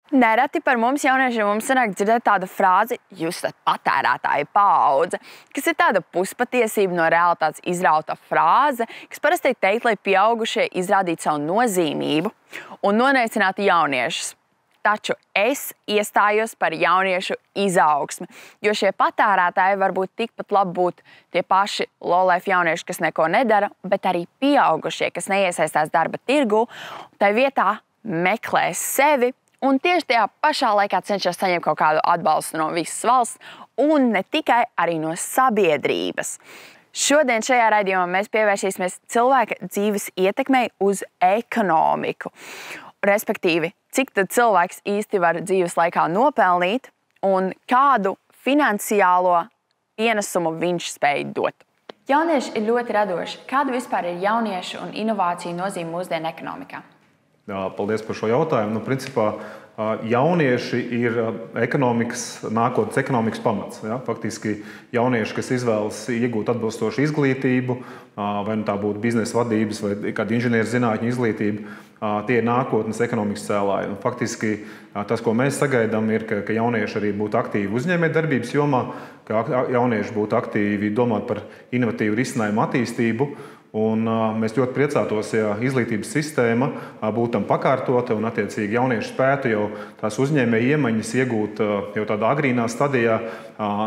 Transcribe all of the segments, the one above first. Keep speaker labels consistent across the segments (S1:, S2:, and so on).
S1: Nereti par mums jauniešiem mums sanāk dzirdēt tādu frāzi, jūs esat patērētāja paudze, kas ir tāda puspatiesība no realitātes izrauta frāze, kas parasti tiek teikt, lai pieaugušie izrādītu savu nozīmību un noneicinātu jauniešus. Taču es iestājos par jauniešu izaugsmi, jo šie patērētāji varbūt tikpat labi būt tie paši low-life jaunieši, kas neko nedara, bet arī pieaugušie, kas neiesaistās darba tirgu, tai vietā meklē sevi, un tieši tajā pašā laikā cenšas saņemt kaut kādu atbalstu no visas valsts, un ne tikai arī no sabiedrības. Šodien šajā raidījumā mēs pievērsīsimies cilvēka dzīves ietekmei uz ekonomiku. Respektīvi, cik tad cilvēks īsti var dzīves laikā nopelnīt un kādu finansiālo ienesumu viņš spēj dot. Jaunieši ir ļoti radoši. Kāda vispār ir jauniešu un inovāciju nozīme mūsdienu ekonomikā?
S2: Jā, paldies par šo jautājumu. Principā, jaunieši ir nākotnes ekonomikas pamats. Ja? Faktiski jaunieši, kas izvēlas iegūt atbilstošu izglītību, vai tā būtu biznesa vadības vai kāda inženierzinātņu izglītība, tie ir nākotnes ekonomikas cēlāji. Faktiski tas, ko mēs sagaidām, ir, ka jaunieši arī būtu aktīvi uzņēmējdarbības jomā, ka jaunieši būtu aktīvi domāt par inovatīvu risinājumu attīstību. Un mēs ļoti priecātos, ja izglītības sistēma būtu tam pakārtota un attiecīgi jaunieši spētu jau tās uzņēmēju iemaņas iegūt jau tādā agrīnā stadijā,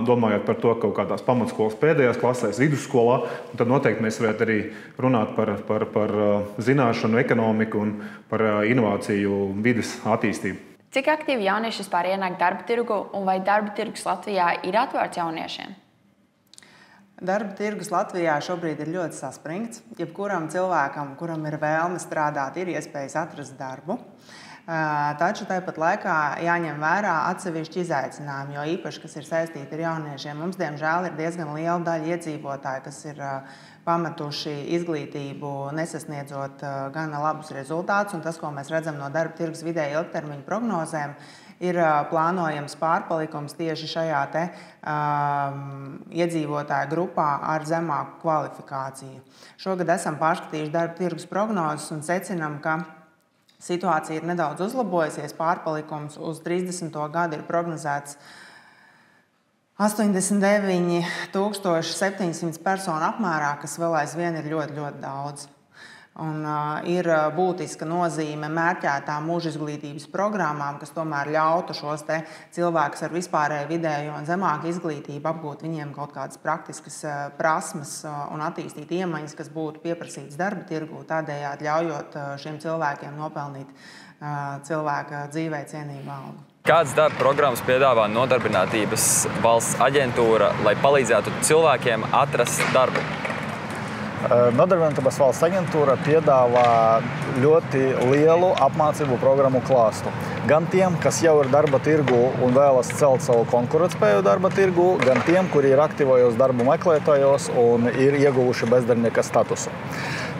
S2: domājot par to kaut kādās pamatskolas pēdējās klasēs, vidusskolā. Un tad noteikti mēs varētu arī runāt par zināšanu, ekonomiku un par inovāciju vides attīstību.
S1: Cik aktīvi jaunieši vispār ienāk darba tirgu un vai darba tirgus Latvijā ir atvērts jauniešiem?
S3: Darba tirgus Latvijā šobrīd ir ļoti saspringts. Jebkuram cilvēkam, kuram ir vēlme strādāt, ir iespējas atrast darbu. Taču tāpat laikā jāņem vērā atsevišķi izaicinājumi, jo īpaši, kas ir saistīti ar jauniešiem. Mums, diemžēl, ir diezgan liela daļa iedzīvotāju, kas ir pametuši izglītību, nesasniedzot gana labus rezultātus. Un tas, ko mēs redzam no darba tirgus vidēji ilgtermiņa prognozēm, ir plānojams pārpalikums tieši šajā iedzīvotāju grupā ar zemāku kvalifikāciju. Šogad esam pārskatījuši darba tirgus prognozes un secinām, ka situācija ir nedaudz uzlabojusies. Pārpalikums uz 30. gadu ir prognozēts 89 700 personu apmērā, kas vēl aizvien ir ļoti, ļoti daudz. Un ir būtiska nozīme mērķētām mūža izglītības programmām, kas tomēr ļautu šos cilvēkus ar vispārēju vidējo un zemāku izglītību apgūt viņiem kaut kādas praktiskas prasmes un attīstīt iemaņas, kas būtu pieprasītas darba tirgū, tādējādi ļaujot šiem cilvēkiem nopelnīt cilvēka dzīvē cienīgu algu.
S4: Kādas darba programmas piedāvā Nodarbinātības valsts aģentūra, lai palīdzētu cilvēkiem atrast darbu?
S5: Nodarbinātības valsts aģentūra piedāvā ļoti lielu apmācību programmu klāstu. Gan tiem, kas jau ir darba tirgu un vēlas celt savu konkurētspēju darba tirgu, gan tiem, kuri ir aktīvajos darbu meklētājos un ir ieguvuši bezdarbnieka statusu.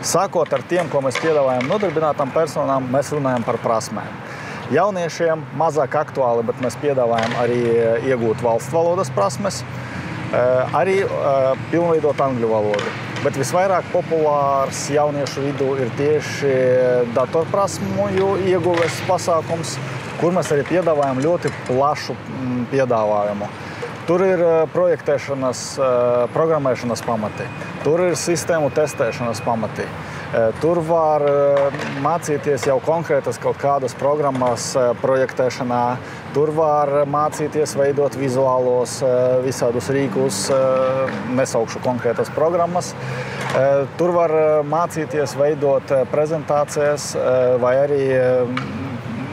S5: Sākot ar tiem, ko mēs piedāvājam nodarbinātām personām, mēs runājam par prasmēm. Jauniešiem mazāk aktuāli, bet mēs piedāvājam arī iegūt valsts valodas prasmes, arī pilnveidot angļu valodu. Bet visvairāk populārs jauniešu vidū ir tieši datorprasmu ieguves pasākums, kur mēs arī piedāvājam ļoti plašu piedāvājumu. Tur ir projektēšanas, programmēšanas pamati, tur ir sistēmu testēšanas pamati. Tur var mācīties jau konkrētas kaut kādas programmas projektēšanā. Tur var mācīties veidot vizuālos visādus rīkus, nesaukšu konkrētas programmas. Tur var mācīties veidot prezentācijas vai arī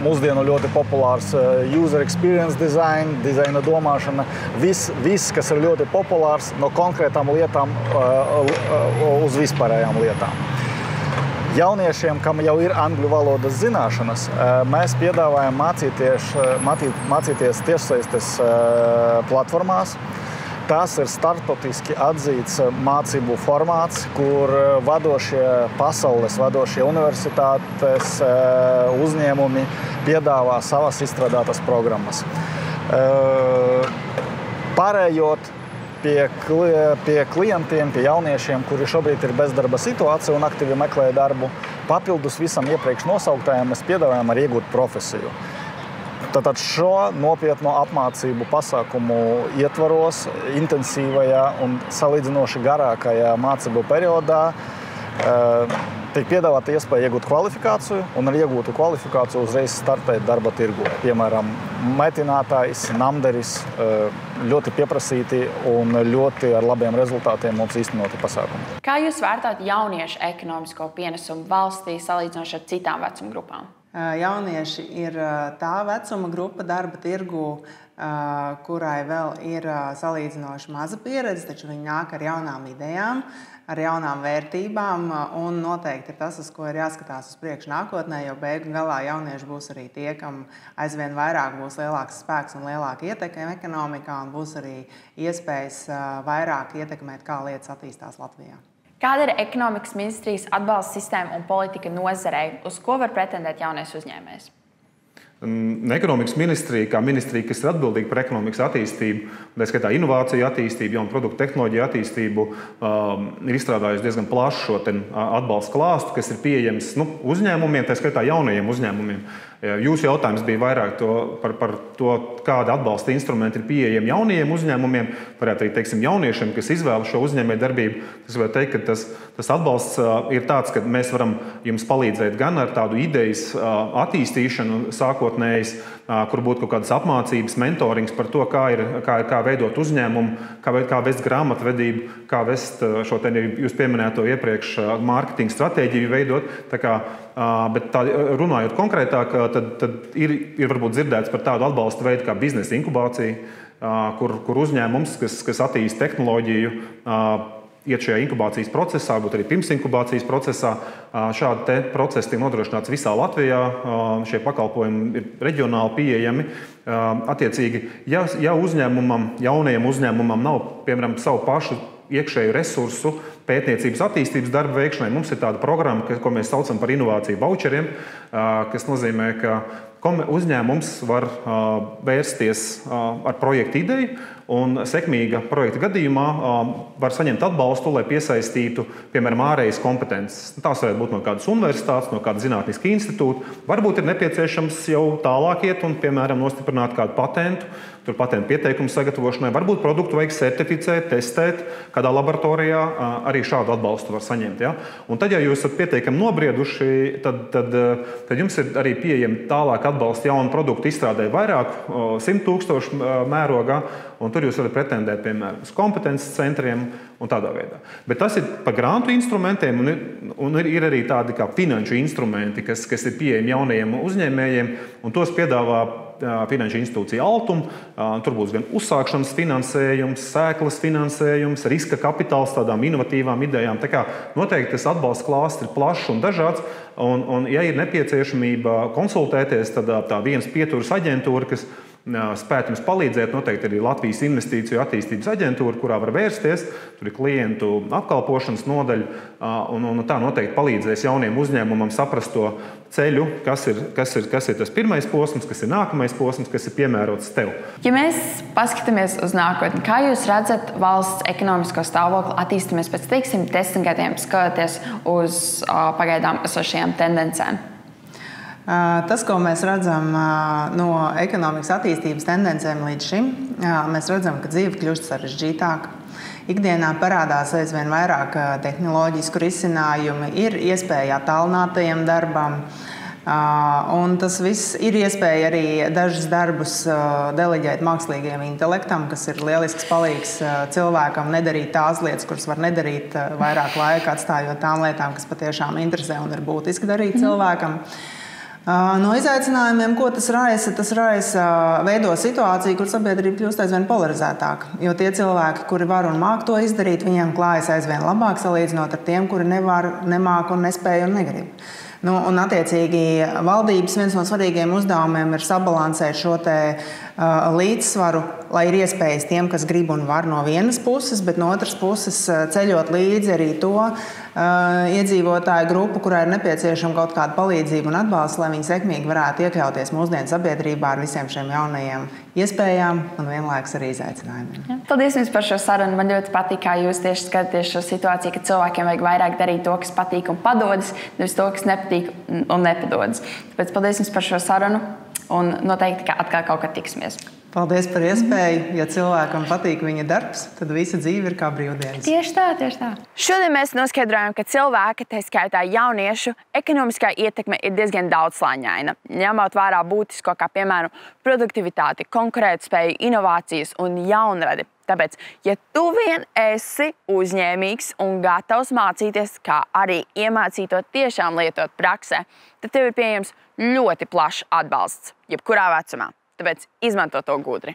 S5: mūsdienu ļoti populārs user experience design, dizaina domāšana. Viss, kas ir ļoti populārs no konkrētām lietām uz vispārējām lietām. Jauniešiem, kam jau ir angļu valodas zināšanas, mēs piedāvājam mācīties tiešsaistes platformās. Tas ir starptautiski atzīts mācību formāts, kur pasaules vadošie universitātes uzņēmumi piedāvā savas izstrādātas programmas. Pārējot pie klientiem, pie jauniešiem, kuri šobrīd ir bezdarba situācija un aktīvi meklē darbu, papildus visam iepriekš nosauktajam mēs piedāvājam arī iegūt profesiju. Tātad šo nopietno apmācību pasākumu ietvaros intensīvajā un salīdzinoši garākajā mācību periodā tiek piedāvāta iespēja iegūt kvalifikāciju un ar iegūtu kvalifikāciju uzreiz startēt darba tirgu. Piemēram, metinātājs, namderis, ļoti pieprasīti un ļoti ar labiem rezultātiem mums īstenoti pasākumi.
S1: Kā jūs vērtājat jauniešu ekonomisko pienesumu valstī salīdzinoši ar citām vecuma grupām?
S3: Jaunieši ir tā vecuma grupa darba tirgu, kurai vēl ir salīdzinoši maza pieredze, taču viņi nāk ar jaunām idejām, ar jaunām vērtībām, un noteikti ir tas, uz ko ir jāskatās uz priekšu nākotnē, jo beigu galā jaunieši būs arī tie, kam aizvien vairāk būs lielāks spēks un lielāka ietekme ekonomikā, un būs arī iespējas vairāk ietekmēt, kā lietas attīstās Latvijā.
S1: Kāda ir ekonomikas ministrijas atbalsta sistēma un politika nozarei, uz ko var pretendēt jaunais uzņēmējs?
S2: Ekonomikas ministrija, kā ministrija, kas ir atbildīga par ekonomikas attīstību, tā skaitā inovāciju attīstību, jaunu produktu tehnoloģiju attīstību, ir izstrādājusi diezgan plašu šo atbalsta klāstu, kas ir pieejams uzņēmumiem, tā skaitā jaunajiem uzņēmumiem. Jūsu jautājums bija vairāk par to, kāda atbalsta instrumenti ir pieejami jaunajiem uzņēmumiem, varētu arī, teiksim, jauniešiem, kas izvēlas šo uzņēmējdarbību. Es varu teikt, ka tas atbalsts ir tāds, ka mēs varam jums palīdzēt gan ar tādu idejas attīstīšanu sākotnējs, kur būtu kaut kādas apmācības, mentorings par to, kā veidot uzņēmumu, kā vest grāmatvedību, kā vest šo jūs pieminēto iepriekš mārketinga stratēģiju veidot. Bet runājot konkrētāk, tad ir varbūt dzirdēts par tādu atbalsta veidu kā biznesa inkubācija, kur uzņēmums, kas attīst tehnoloģiju, iet šajā inkubācijas procesā, varbūt arī pirms inkubācijas procesā. Šādi procesi tiek nodrošināts visā Latvijā. Šie pakalpojumi ir reģionāli pieejami. Attiecīgi, ja jaunajam uzņēmumam nav, piemēram, savu pašu iekšēju resursu pētniecības attīstības darba veikšanai, mums ir tāda programma, ko mēs saucam par inovāciju voucheriem, kas nozīmē, ka uzņēmums var vērsties ar projektu ideju un sekmīga projekta gadījumā var saņemt atbalstu, lai piesaistītu, piemēram, ārējas kompetences. Tās varētu būt no kādas universitātes, no kāda zinātniska institūta. Varbūt ir nepieciešams jau tālāk iet un, piemēram, nostiprināt kādu patentu, tur patentu pieteikumu sagatavošanai. Varbūt produktu vajag certificēt, testēt, kādā laboratorijā arī šādu atbalstu var saņemt. Ja? Un tad, ja jūs esat pietiekami nobrieduši, tad jums ir arī pieejami tālāk atbalsti jaunu produktu izstrādē vairāk, 100,000 mērogā, un tur jūs varat pretendēt, piemēram, uz kompetences centriem un tādā veidā. Bet tas ir par grantu instrumentiem, un ir arī tādi kā finanšu instrumenti, kas ir pieejami jaunajiem uzņēmējiem, un tos piedāvā finanšu institūcija Altum. Tur būs gan uzsākšanas finansējums, sēklas finansējums, riska kapitāls tādām inovatīvām idejām. Tā kā noteikti tas atbalsta klāsts ir plašs un dažāds, un ja ir nepieciešamība konsultēties, tad tā viens pieturas aģentūra, kas spētu jums palīdzēt, noteikti arī Latvijas Investīciju attīstības aģentūra, kurā var vērsties. Tur ir klientu apkalpošanas nodaļa, un tā noteikti palīdzēs jauniem uzņēmumam saprast to ceļu, kas ir tas pirmais posms, kas ir nākamais posms, kas ir piemērots tev.
S1: Ja mēs paskatāmies uz nākotni, kā jūs redzat valsts ekonomisko stāvokli attīstāmies pēc, 10 gadiem, skatoties uz pagaidām esošajām tendencēm?
S3: Tas, ko mēs redzam no ekonomikas attīstības tendencēm līdz šim, mēs redzam, ka dzīve kļūst sarežģītāka. Ikdienā parādās aizvien vairāk tehnoloģisku risinājumu, ir iespēja attālinātajam darbam, un tas viss ir iespēja arī dažus darbus deleģēt mākslīgajam intelektam, kas ir lielisks palīgs cilvēkam nedarīt tās lietas, kuras var nedarīt vairāk laika, atstājot tām lietām, kas patiešām interesē un ir būtiski darīt cilvēkam. No izaicinājumiem, ko tas raisa, veido situāciju, kur sabiedrība kļūst aizvien polarizētāka. Jo tie cilvēki, kuri var un māk to izdarīt, viņiem klājas aizvien labāk salīdzinot ar tiem, kuri nevar, nemāk un nespēj un negrib. Un attiecīgi valdības viens no svarīgiem uzdevumiem ir sabalansēt šo līdzsvaru, lai ir iespējas tiem, kas grib un var no vienas puses, bet no otras puses ceļot līdzi arī to iedzīvotāju grupu, kurai ir nepieciešama kaut kāda palīdzība un atbalsts, lai viņi sekmīgi varētu iekļauties mūsdienu sabiedrībā ar visiem šiem jaunajiem iespējām un vienlaikus arī izaicinājumiem.
S1: Paldies jums par šo sarunu. Man ļoti patīk, kā jūs tieši skatāties šo situāciju, ka cilvēkiem vajag vairāk darīt to, kas patīk un padodas, nevis to, kas nepatīk un nepadodas. Tāpēc paldies jums par šo sarunu. un noteikti, ka atkal kaut kad tiksimies.
S3: Paldies par iespēju. Ja cilvēkam patīk viņa darbs, tad visa dzīve ir kā brīvdienas.
S1: Tieši tā. Šodien mēs noskaidrojam, ka cilvēka, tā skaitā jauniešu, ekonomiskā ietekme ir diezgan daudzslāņaina, ņemot vērā būtisko, kā piemēram produktivitāti, konkurētspēju, inovācijas un jaunradi. Tāpēc, ja tu vien esi uzņēmīgs un gatavs mācīties, kā arī iemācīt to tiešām lietot praksē, tad tev ir pieejams ļoti plašs atbalsts, jebkurā vecumā. Tāpēc izmanto to gudri.